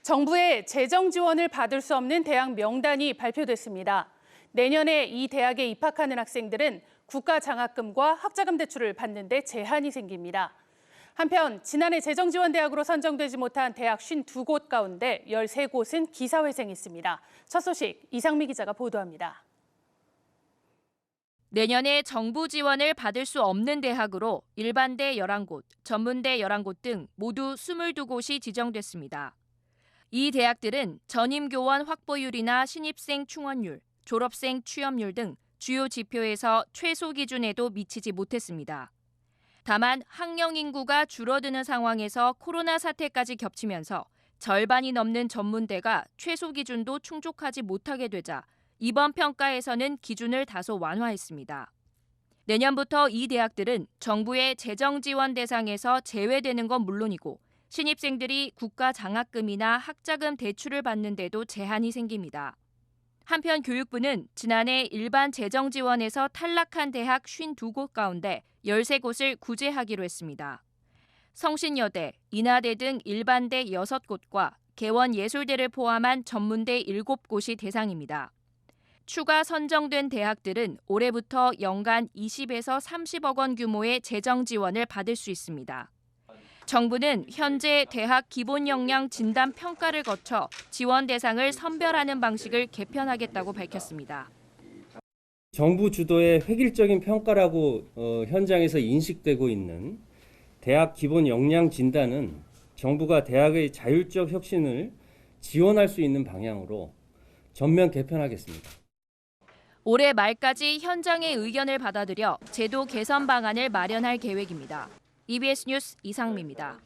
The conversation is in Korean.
정부의 재정 지원을 받을 수 없는 대학 명단이 발표됐습니다. 내년에 이 대학에 입학하는 학생들은 국가 장학금과 학자금 대출을 받는 데 제한이 생깁니다. 한편 지난해 재정 지원 대학으로 선정되지 못한 대학 52곳 가운데 13곳은 기사회생이 있습니다. 첫 소식 이상미 기자가 보도합니다. 내년에 정부 지원을 받을 수 없는 대학으로 일반대 11곳, 전문대 11곳 등 모두 22곳이 지정됐습니다. 이 대학들은 전임교원 확보율이나 신입생 충원율, 졸업생 취업률 등 주요 지표에서 최소 기준에도 미치지 못했습니다. 다만 학령 인구가 줄어드는 상황에서 코로나 사태까지 겹치면서 절반이 넘는 전문대가 최소 기준도 충족하지 못하게 되자 이번 평가에서는 기준을 다소 완화했습니다. 내년부터 이 대학들은 정부의 재정 지원 대상에서 제외되는 건 물론이고 신입생들이 국가 장학금이나 학자금 대출을 받는 데도 제한이 생깁니다. 한편 교육부는 지난해 일반 재정 지원에서 탈락한 대학 52곳 가운데 13곳을 구제하기로 했습니다. 성신여대, 인하대 등 일반대 6곳과 개원예술대를 포함한 전문대 7곳이 대상입니다. 추가 선정된 대학들은 올해부터 연간 20에서 30억 원 규모의 재정 지원을 받을 수 있습니다. 정부는 현재 대학 기본 역량 진단 평가를 거쳐 지원 대상을 선별하는 방식을 개편하겠다고 밝혔습니다. 정부 주도의 획일적인 평가라고 현장에서 인식되고 있는 대학 기본 역량 진단은 정부가 대학의 자율적 혁신을 지원할 수 있는 방향으로 전면 개편하겠습니다. 올해 말까지 현장의 의견을 받아들여 제도 개선 방안을 마련할 계획입니다. EBS 뉴스 이상미입니다.